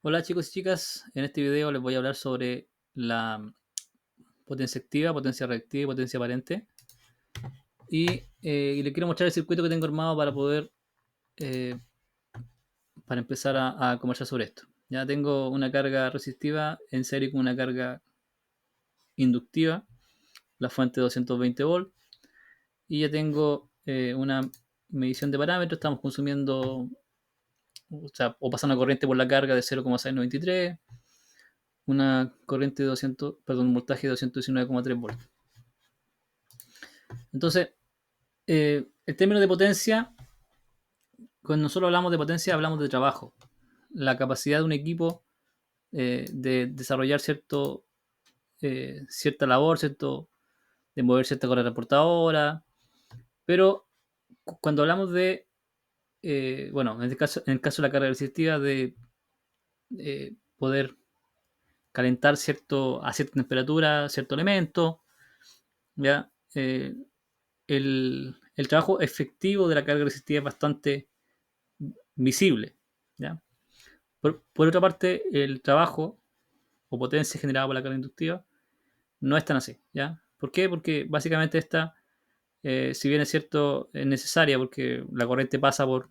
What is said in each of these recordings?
Hola chicos y chicas, en este video les voy a hablar sobre la potencia activa, potencia reactiva y potencia aparente. Y les quiero mostrar el circuito que tengo armado para poder, eh, para empezar a conversar sobre esto. Ya tengo una carga resistiva en serie con una carga inductiva, la fuente de 220 volts, y ya tengo una medición de parámetros, estamos consumiendo, o pasando una corriente por la carga de 0,693, una corriente de 200, perdón, un voltaje de 219,3 volts. Entonces, el término de potencia, cuando nosotros hablamos de potencia, hablamos de trabajo. La capacidad de un equipo de desarrollar cierta labor, de mover cierta correa transportadora. Pero cuando hablamos de, bueno, en el caso de la carga resistiva, de poder calentar a cierta temperatura cierto elemento, ¿ya? El trabajo efectivo de la carga resistiva es bastante visible, ¿ya? Por otra parte, el trabajo o potencia generada por la carga inductiva no es tan así, ¿ya? ¿Por qué? Porque básicamente esta, si bien es cierto, es necesaria porque la corriente pasa por,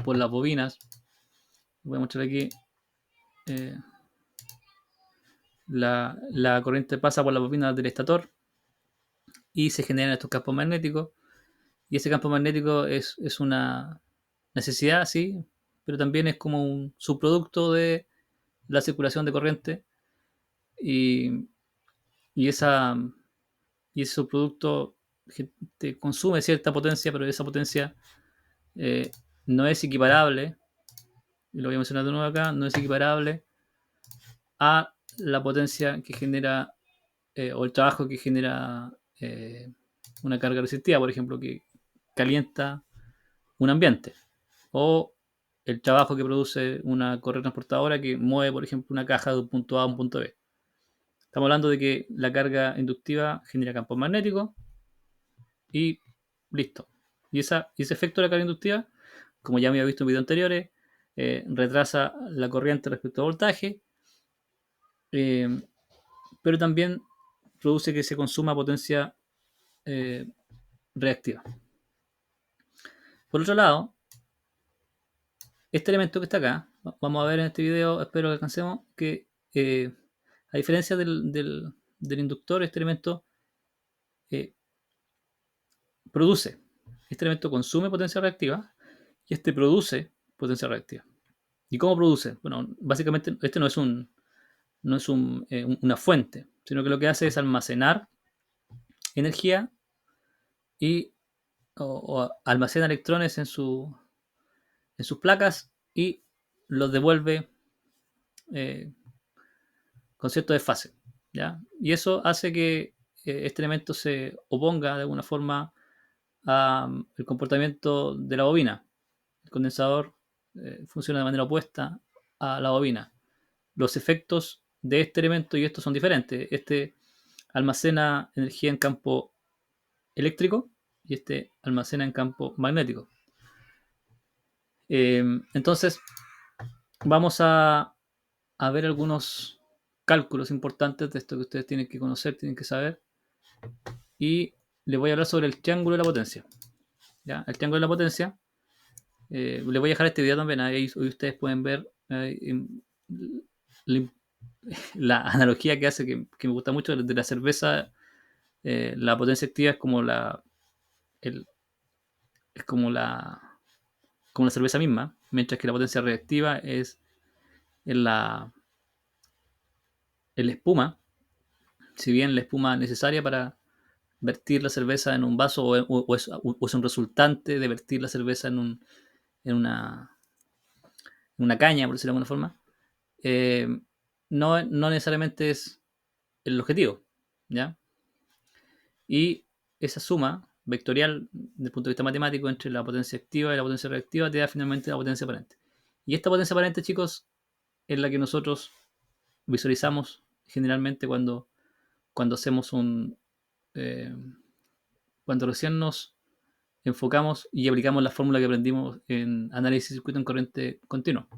por las bobinas. Voy a mostrar aquí. eh, la corriente pasa por las bobinas del estator y se generan estos campos magnéticos. Y ese campo magnético es una necesidad, sí, pero también es como un subproducto de la circulación de corriente. Y, y esa, y ese subproducto te consume cierta potencia, pero esa potencia eh, no es equiparable, y lo voy a mencionar de nuevo acá, no es equiparable a la potencia que genera o el trabajo que genera una carga resistiva, por ejemplo, que calienta un ambiente, o el trabajo que produce una correa transportadora que mueve, por ejemplo, una caja de un punto A a un punto B. Estamos hablando de que la carga inductiva genera campos magnéticos y listo. Y ese efecto de la carga inductiva, como ya me había visto en videos anteriores, retrasa la corriente respecto al voltaje, eh, pero también produce que se consuma potencia eh, reactiva. Por otro lado, este elemento que está acá, vamos a ver en este video, espero que alcancemos, que a diferencia del inductor, este elemento eh, produce, este elemento consume potencia reactiva y este produce potencia reactiva. ¿Y cómo produce? Bueno, básicamente este no es una fuente, sino que lo que hace es almacenar energía y o almacena electrones en sus placas y los devuelve eh, con cierto desfase, ¿ya? Y eso hace que este elemento se oponga de alguna forma al comportamiento de la bobina. El condensador funciona de manera opuesta a la bobina. Los efectos de este elemento y estos son diferentes. Este almacena energía en campo eléctrico y este almacena en campo magnético. Entonces, vamos a ver algunos cálculos importantes de esto que ustedes tienen que conocer, tienen que saber. Y les voy a hablar sobre el triángulo de la potencia. ¿Ya? El triángulo de la potencia. Les voy a dejar este video también. Ahí ustedes pueden ver la, la analogía que hace, que me gusta mucho, de la cerveza. La potencia activa es como el, es como la cerveza misma, mientras que la potencia reactiva en la, en la espuma. Si bien la espuma es necesaria para vertir la cerveza en un vaso o es un resultante de vertir la cerveza en una caña, por decirlo de alguna forma, eh, no necesariamente es el objetivo, ¿ya? Y esa suma vectorial, desde el punto de vista matemático, entre la potencia activa y la potencia reactiva, te da finalmente la potencia aparente. Y esta potencia aparente, chicos, es la que nosotros visualizamos generalmente cuando hacemos eh, cuando recién nos enfocamos y aplicamos la fórmula que aprendimos en análisis de circuito en corriente continua.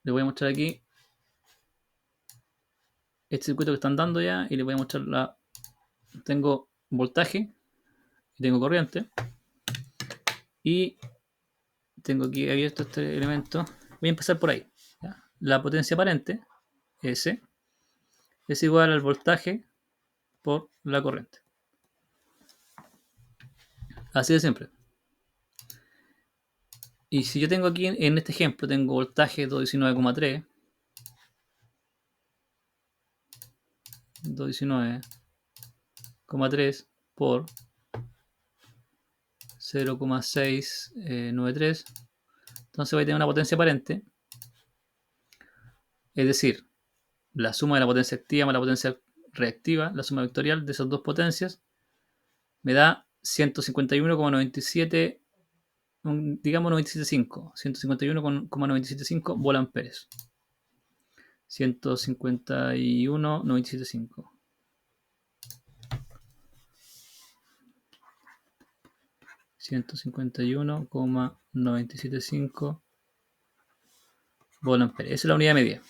les voy a mostrar aquí este circuito que están dando ya y les voy a mostrar tengo voltaje y tengo corriente y tengo aquí abierto este elemento. Voy a empezar por ahí. ¿Ya? La potencia aparente, S, es igual al voltaje por la corriente. Así de siempre. Y si yo tengo aquí en este ejemplo, tengo voltaje 219,3, 219,3 por 0,693, entonces voy a tener una potencia aparente, es decir, la suma de la potencia activa más la potencia reactiva, la suma vectorial de esas dos potencias, me da 151,97, digamos 97,5, 151,975 volamperes. 151,975. 151,975 volamperes. Esa es la unidad media.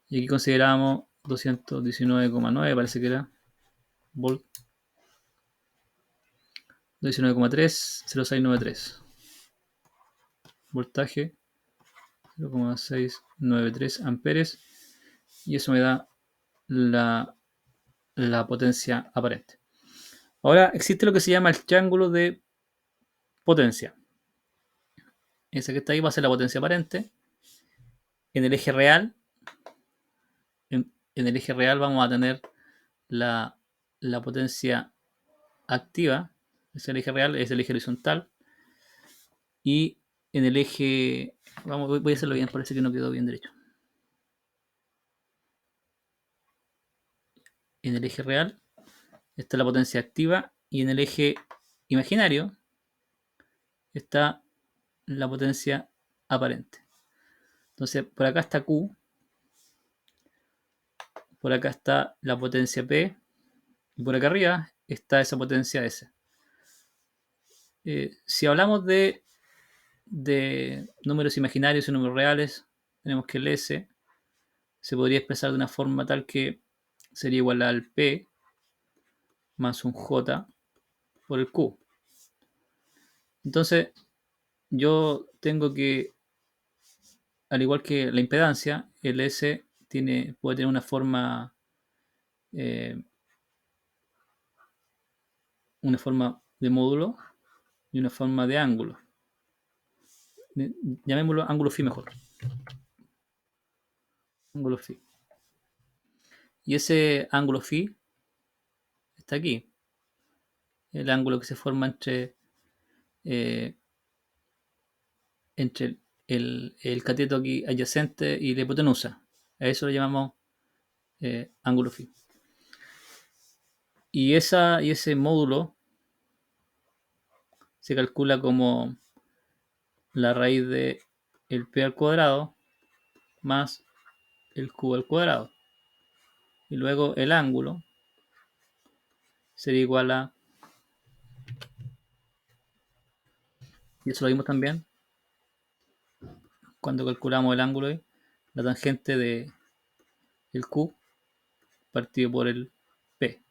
Y aquí consideramos 219,9, parece que era volt. 219,3, 0,693. Voltaje 0,693 amperes. Y eso me da la potencia aparente. Ahora existe lo que se llama el triángulo de potencia. Esa que está ahí va a ser la potencia aparente. En el eje real, en el eje real vamos a tener la potencia activa, es el eje real, es el eje horizontal. Y en el eje, voy a hacerlo bien, parece que no quedó bien derecho. En el eje real está la potencia activa y en el eje imaginario está la potencia aparente. Entonces, por acá está Q, por acá está la potencia P y por acá arriba está esa potencia S. Si hablamos de números imaginarios y números reales, tenemos que el S se podría expresar de una forma tal que sería igual al P más un J por el Q. Entonces, yo tengo que, al igual que la impedancia, el S puede tener eh, una forma de módulo y una forma de ángulo. Llamémoslo ángulo phi mejor. Ángulo phi. Y ese ángulo phi está aquí. El ángulo que se forma eh, entre el cateto aquí adyacente y la hipotenusa. A eso le llamamos ángulo phi. Y ese módulo se calcula como la raíz de el p al cuadrado más el q al cuadrado. Y luego el ángulo sería igual a, y eso lo vimos también cuando calculamos el ángulo, la tangente de el q partido por el p,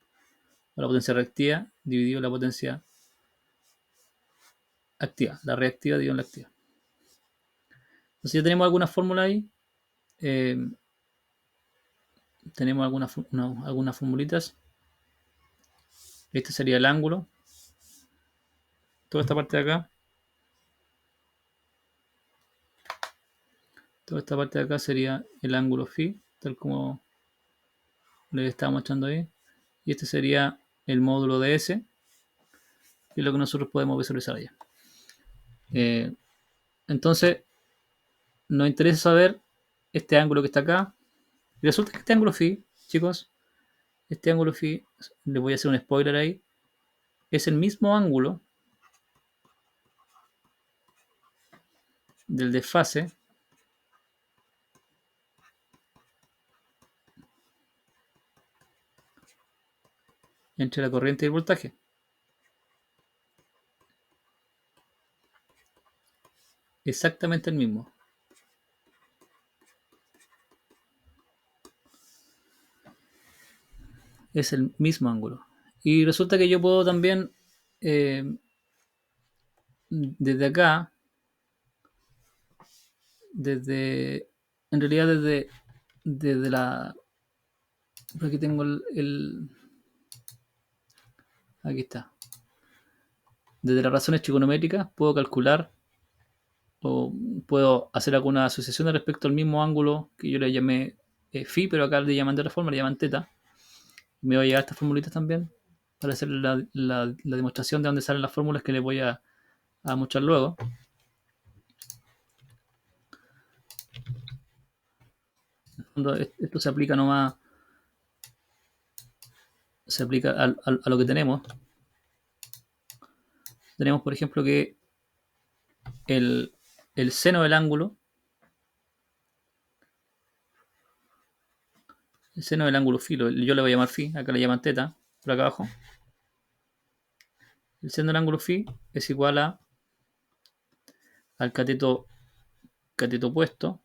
o la potencia reactiva dividido la potencia activa, la reactiva dividido en la activa. Entonces ya tenemos algunas fórmulas ahí, eh, tenemos algunas formulitas. Este sería el ángulo, toda esta parte de acá, toda esta parte de acá sería el ángulo phi, tal como le estaba mostrando ahí. Y este sería el módulo de S, que es lo que nosotros podemos visualizar allá. Entonces, nos interesa saber este ángulo que está acá. Y resulta que este ángulo phi, chicos, este ángulo phi, les voy a hacer un spoiler ahí, es el mismo ángulo del desfase entre la corriente y el voltaje. Exactamente el mismo. es el mismo ángulo. Y resulta que yo puedo también, eh, desde acá, desde, en realidad desde la, aquí tengo aquí está. Desde las razones trigonométricas puedo calcular o puedo hacer alguna asociación respecto al mismo ángulo que yo le llamé phi, pero acá le llaman de otra forma, le llaman teta. Me voy a llegar a estas formulitas también para hacer la demostración de dónde salen las fórmulas que les voy a mostrar luego. Esto se aplica nomás, se aplica a lo que tenemos. Tenemos, por ejemplo, que el, el seno del ángulo, el seno del ángulo phi, yo le voy a llamar phi, acá le llaman teta, por acá abajo. El seno del ángulo phi es igual al cateto opuesto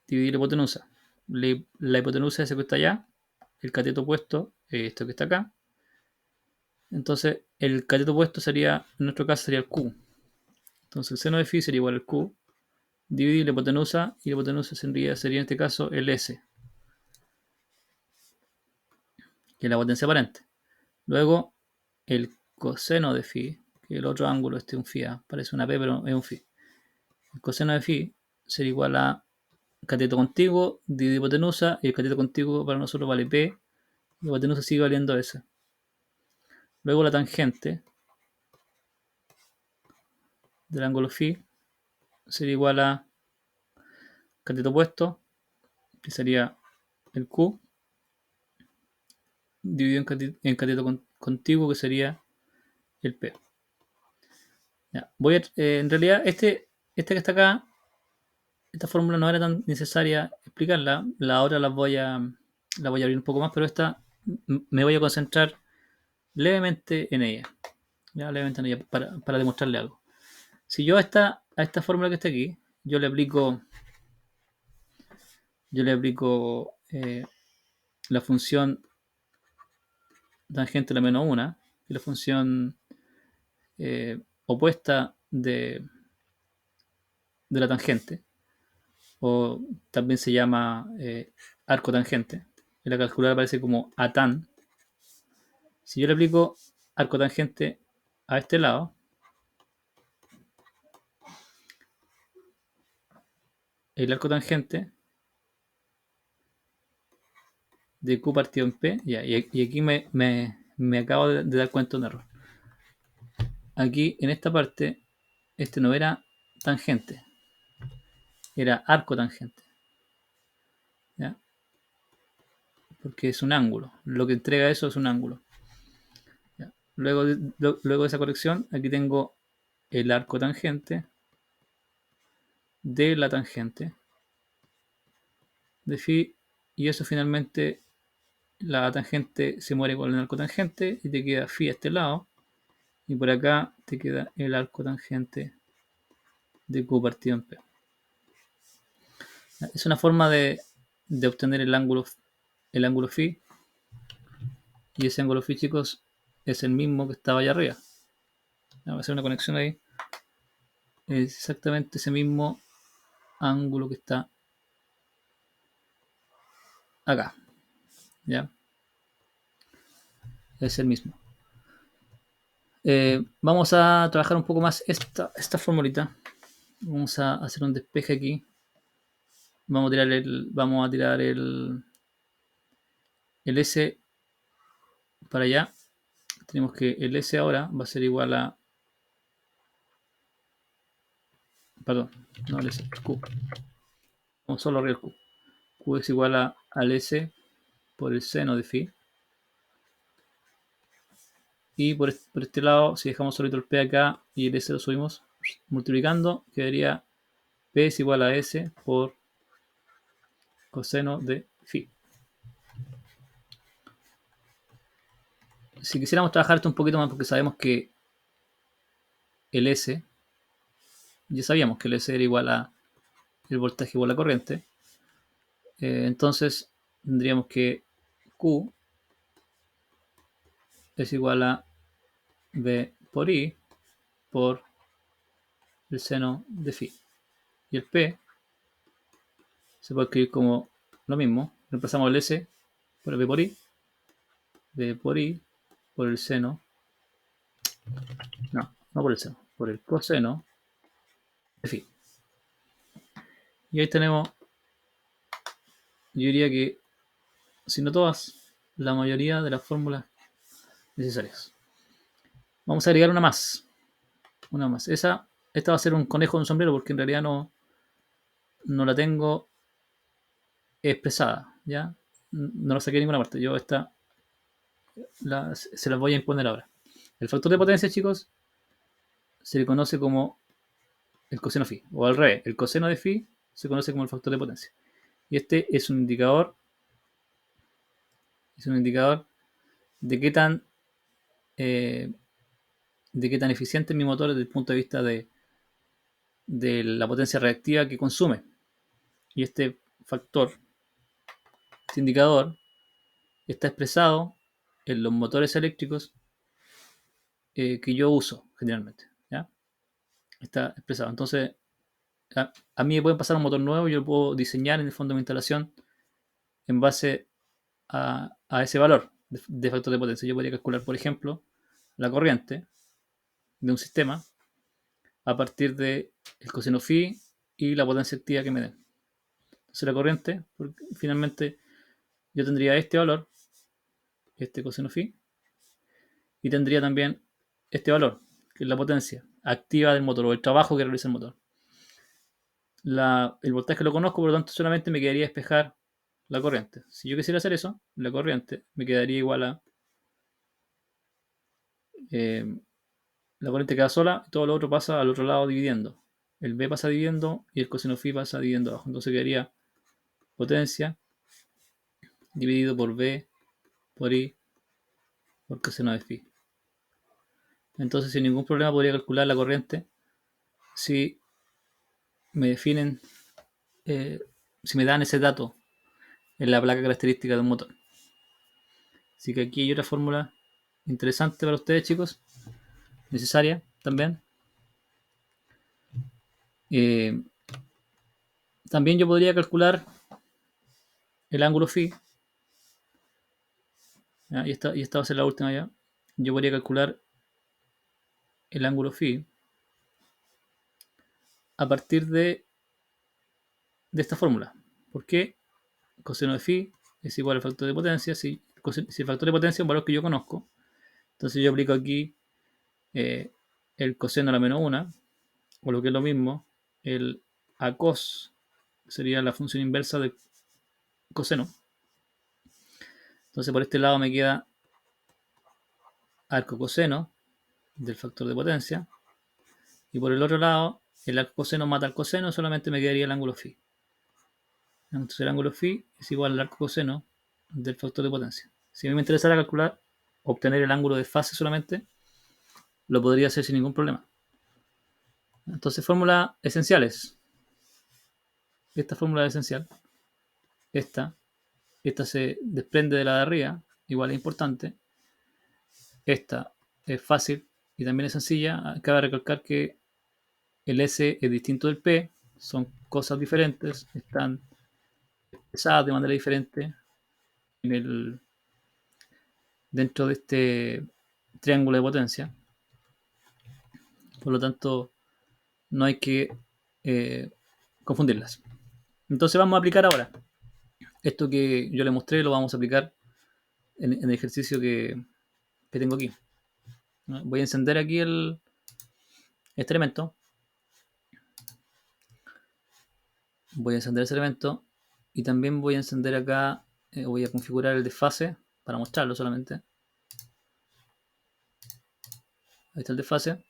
dividir la hipotenusa. La hipotenusa es esa que está allá, el cateto opuesto es esto que está acá. Entonces, el cateto opuesto sería, en nuestro caso, sería el Q. Entonces, el seno de phi sería igual al Q, dividir la hipotenusa, y la hipotenusa sería en este caso el S, que es la potencia aparente. Luego, el coseno de phi, que el otro ángulo, este es un phi, parece una P, pero es un phi. El coseno de phi sería igual a cateto contiguo dividido hipotenusa, y el cateto contiguo para nosotros vale P, y la hipotenusa sigue valiendo S. Luego la tangente del ángulo phi sería igual a cateto opuesto, que sería el Q, dividido en cateto contiguo, que sería el P. Ya. En realidad, este que está acá, esta fórmula no era tan necesaria explicarla. La otra la voy a abrir un poco más, pero esta me voy a concentrar levemente en ella. Ya, levemente en ella, para demostrarle algo. Si yo a esta fórmula que está aquí, yo le aplico la función tangente a la menos 1, y la función opuesta de la tangente, o también se llama arco tangente. En la calculadora aparece como ATAN. Si yo le aplico arco tangente a este lado, el arco tangente de Q partido en P, ya, y aquí me acabo de dar cuenta de un error. Aquí en esta parte, este no era tangente, era arco tangente, ¿ya? Porque es un ángulo. Lo que entrega eso es un ángulo. ¿Ya? Luego de esa corrección, aquí tengo el arco tangente de la tangente de phi, y eso finalmente, la tangente se muere con el arco tangente y te queda phi a este lado, y por acá te queda el arco tangente de Q partido en P. Es una forma de obtener el ángulo phi, y ese ángulo phi, chicos, es el mismo que estaba allá arriba. Vamos a hacer una conexión ahí. Es exactamente ese mismo ángulo que está acá, ¿ya? Es el mismo. Vamos a trabajar un poco más esta formulita. Vamos a hacer un despeje aquí. Vamos a tirar el S para allá. Tenemos que el S ahora va a ser igual a, perdón, no el S, el Q. Vamos solo arriba el Q. Q es igual al S por el seno de phi. Y por este lado, si dejamos solito el P acá y el S lo subimos multiplicando, quedaría P es igual a S por coseno de phi. Si quisiéramos trabajar esto un poquito más, porque sabemos que el S, ya sabíamos que el S era igual a el voltaje por la corriente, entonces tendríamos que Q es igual a B por I por el seno de phi. Y el P se puede escribir como lo mismo. Reemplazamos el S por el B por I. B por I por el seno. No por el seno. Por el coseno de phi. Y ahí tenemos, yo diría que, si no todas, la mayoría de las fórmulas necesarias. Vamos a agregar una más. Una más. Esta va a ser un conejo de un sombrero porque en realidad no la tengo expresada. ¿Ya? No la saqué de ninguna parte. Yo esta se las voy a imponer ahora. El factor de potencia, chicos, se le conoce como el coseno phi. O al revés, el coseno de phi se conoce como el factor de potencia. Y este es un indicador de qué tan eficiente es mi motor desde el punto de vista de la potencia reactiva que consume. Y este factor, este indicador, está expresado en los motores eléctricos que yo uso generalmente. ¿Ya? Está expresado. Entonces, a mí me puede pasar un motor nuevo, yo lo puedo diseñar en el fondo de mi instalación en base a ese valor de factor de potencia. Yo podría calcular, por ejemplo, la corriente de un sistema a partir del coseno phi y la potencia activa que me den. Entonces la corriente, finalmente yo tendría este valor, este coseno phi, y tendría también este valor, que es la potencia activa del motor o el trabajo que realiza el motor. El voltaje lo conozco, por lo tanto solamente me quedaría despejar la corriente. Si yo quisiera hacer eso, la corriente me quedaría igual a la corriente queda sola y todo lo otro pasa al otro lado dividiendo. El B pasa dividiendo y el coseno phi pasa dividiendo abajo. Entonces quedaría potencia dividido por B por I por coseno de phi. Entonces sin ningún problema podría calcular la corriente si me definen, si me dan ese dato en la placa característica de un motor. Así que aquí hay otra fórmula interesante para ustedes, chicos, necesaria también. También yo podría calcular el ángulo phi. Y esta va a ser la última ya. Yo podría calcular el ángulo phi a partir de esta fórmula. ¿Por qué? Coseno de phi es igual al factor de potencia. Si el factor de potencia es un valor que yo conozco, entonces yo aplico aquí el coseno a la menos 1, o lo que es lo mismo, el a cos sería la función inversa del coseno. Entonces por este lado me queda arco coseno del factor de potencia, y por el otro lado el arco coseno mata al coseno, solamente me quedaría el ángulo phi. Entonces el ángulo phi es igual al arco coseno del factor de potencia. Si a mí me interesara calcular, obtener el ángulo de fase solamente, lo podría hacer sin ningún problema. Entonces, fórmulas esenciales. Esta fórmula es esencial. Esta se desprende de la de arriba, igual es importante. Esta es fácil y también es sencilla. Cabe recalcar que el S es distinto del P, son cosas diferentes, están expresadas de manera diferente dentro de este triángulo de potencia. Por lo tanto, no hay que confundirlas. Entonces vamos a aplicar ahora. Esto que yo le mostré lo vamos a aplicar en el ejercicio que tengo aquí. Voy a encender aquí este elemento. Voy a encender ese elemento y también voy a encender acá, voy a configurar el desfase para mostrarlo solamente. Ahí está el desfase.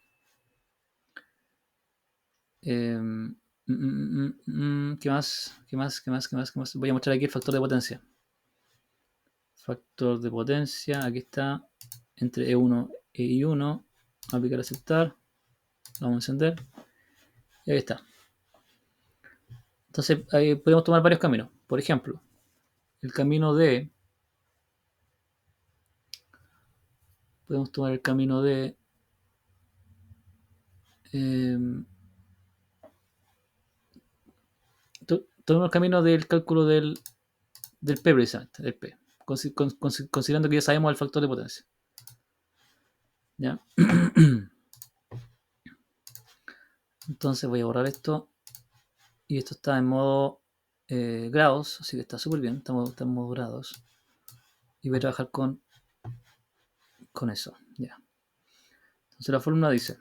¿Qué más? ¿Qué más? Voy a mostrar aquí el factor de potencia. Factor de potencia, aquí está, entre E1 e I1. Aplicar, aceptar. Vamos a encender. Y ahí está. Entonces, ahí podemos tomar varios caminos. Por ejemplo, el camino de podemos tomar el camino de tomemos el camino del cálculo del P precisamente, del P, considerando que ya sabemos el factor de potencia. ¿Ya? Entonces voy a borrar esto. Y esto está en modo grados, así que está súper bien. Está en modo grados. Y voy a trabajar con eso. Ya. Entonces la fórmula dice: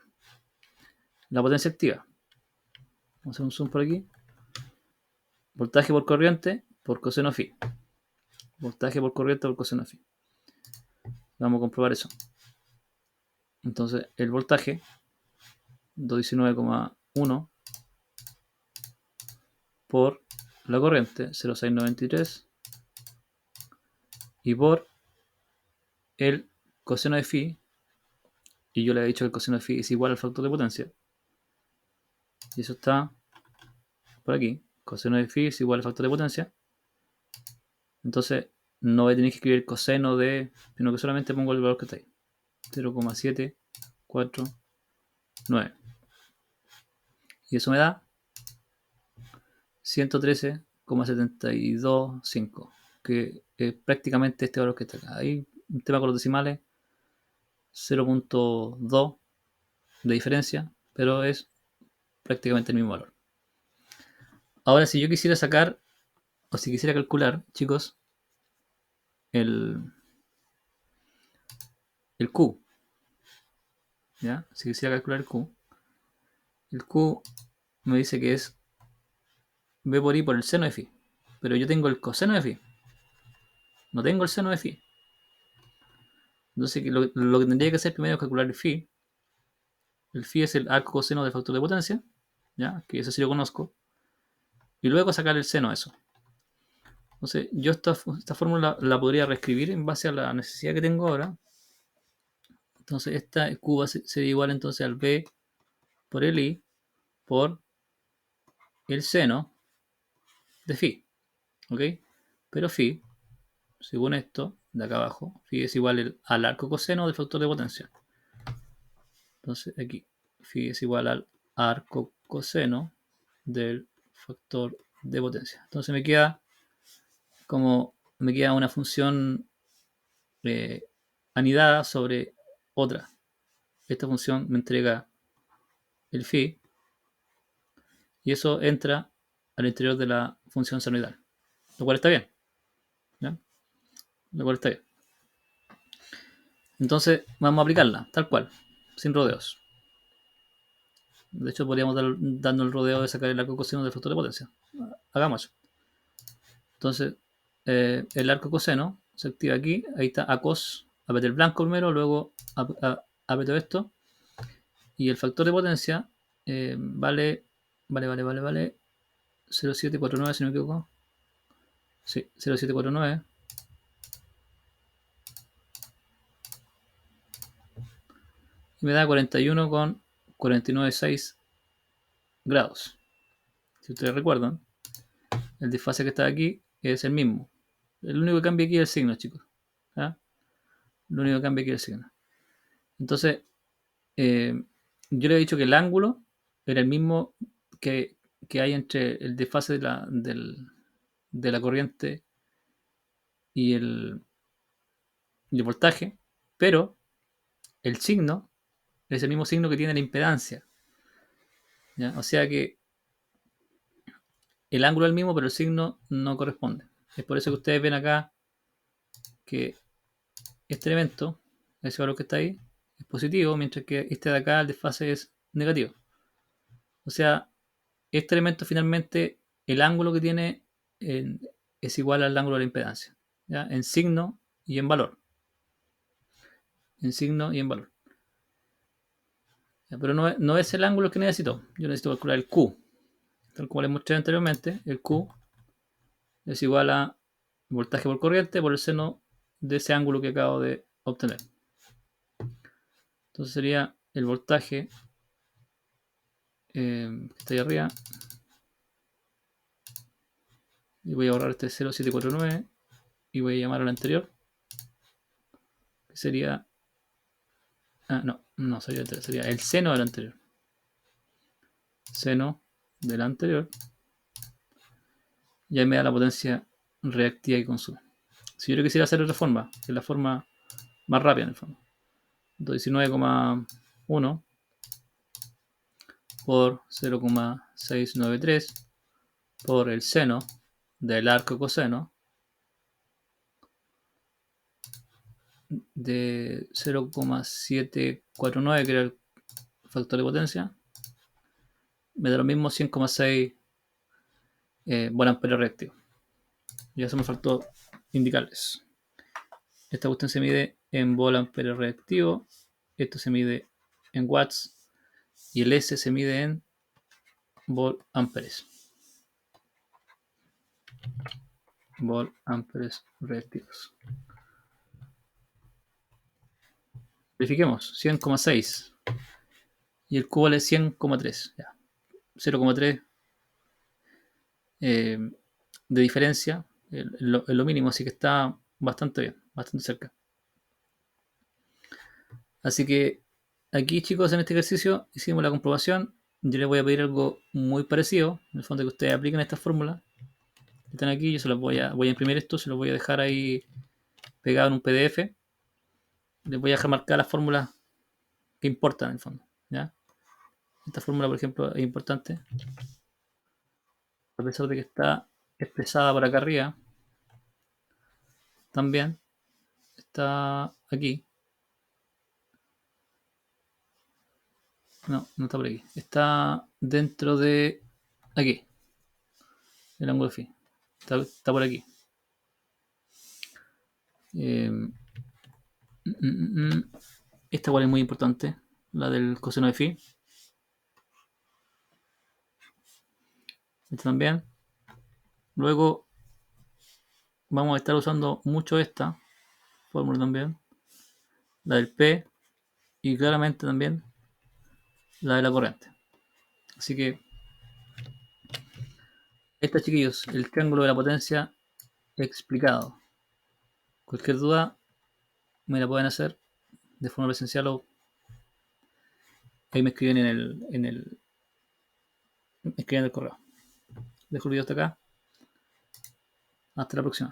la potencia activa. Vamos a hacer un zoom por aquí. Voltaje por corriente por coseno phi. Voltaje por corriente por coseno phi. Vamos a comprobar eso. Entonces el voltaje 219,1 por la corriente 0,693 y por el coseno de phi, y yo le he dicho que el coseno de phi es igual al factor de potencia, y eso está por aquí. Coseno de phi es igual al factor de potencia. Entonces no voy a tener que escribir coseno de, sino que solamente pongo el valor que está ahí, 0,749, y eso me da 113,725, que es prácticamente este valor que está acá. Hay un tema con los decimales, 0,2 de diferencia, pero es prácticamente el mismo valor. Ahora, si yo quisiera sacar, o si quisiera calcular, chicos, el Q, ¿ya? Si quisiera calcular el Q me dice que es B por I por el seno de phi, pero yo tengo el coseno de phi, no tengo el seno de phi. Entonces lo que tendría que hacer primero es calcular el phi. El phi es el arco coseno del factor de potencia, ¿ya? Que eso sí lo conozco, y luego sacar el seno a eso. Entonces yo esta fórmula la podría reescribir en base a la necesidad que tengo ahora. Entonces esta Q sería igual entonces al B por el I por el seno de phi, ¿ok? Pero phi, según esto de acá abajo, phi es igual al arco coseno del factor de potencia. Entonces aquí phi es igual al arco coseno del factor de potencia. Entonces me queda una función anidada sobre otra. Esta función me entrega el phi y eso entra al interior de la función senoidal, lo cual está bien, ¿ya? Lo cual está bien. Entonces vamos a aplicarla tal cual, sin rodeos. De hecho podríamos darnos el rodeo de sacar el arco coseno del factor de potencia. Hagamos eso. Entonces el arco coseno se activa aquí. Ahí está a cos, apreté el blanco primero, luego apreto esto, y el factor de potencia vale 0,749, si no me equivoco. Sí, 0,749. Y me da 41,496 grados. Si ustedes recuerdan, el desfase que está aquí es el mismo. El único que cambia aquí es el signo, chicos. ¿Ah? Lo único que cambia aquí es el signo. Entonces, yo le he dicho que el ángulo era el mismo que hay entre el desfase de la corriente y el voltaje, pero el signo es el mismo signo que tiene la impedancia, ¿ya? O sea que el ángulo es el mismo, pero el signo no corresponde. Es por eso que ustedes ven acá que este elemento, ese valor que está ahí, es positivo, mientras que este de acá, el desfase, es negativo. O sea, este elemento finalmente, el ángulo que tiene es igual al ángulo de la impedancia, ¿ya? En signo y en valor. En signo y en valor. ¿Ya? Pero no es el ángulo que necesito. Yo necesito calcular el Q. Tal como les mostré anteriormente, el Q es igual a voltaje por corriente por el seno de ese ángulo que acabo de obtener. Entonces sería el voltaje que está ahí arriba. Y voy a borrar este 0,749 y voy a llamar al anterior, que sería No sería el anterior, sería el seno del anterior. Seno del anterior. Y ahí me da la potencia reactiva y consumo. Si yo quisiera hacer otra forma, que es la forma más rápida en el fondo. 19,1 por 0,693 por el seno del arco coseno de 0,749, que era el factor de potencia, me da lo mismo 100,6 volt-ampere reactivo. Y eso me faltó indicarles. Esta cuestión se mide en volt-ampere reactivo, esto se mide en watts y el S se mide en volt-amperes. Volt-amperes reactivos. Verifiquemos, 100,6 y el Q vale 100,3. 0,3 de diferencia, lo mínimo, así que está bastante bien, bastante cerca. Así que aquí, chicos, en este ejercicio hicimos la comprobación. Yo les voy a pedir algo muy parecido, en el fondo que ustedes apliquen esta fórmula que están aquí. Yo se los voy a imprimir esto, se los voy a dejar ahí pegado en un PDF. Les voy a dejar marcar las fórmulas que importan en el fondo. ¿Ya? Esta fórmula, por ejemplo, es importante, a pesar de que está expresada por acá arriba, también está aquí. No, no está por aquí. Está dentro de aquí, el ángulo phi. Está por aquí. Eh, Esta igual es muy importante, la del coseno de phi. Esta también. Luego vamos a estar usando mucho esta fórmula también, la del P, y claramente también la de la corriente. Así que esta, chiquillos, el triángulo de la potencia explicado. Cualquier duda me la pueden hacer de forma presencial o ahí me escriben me escriben en el correo. Dejo el video hasta acá. Hasta la próxima.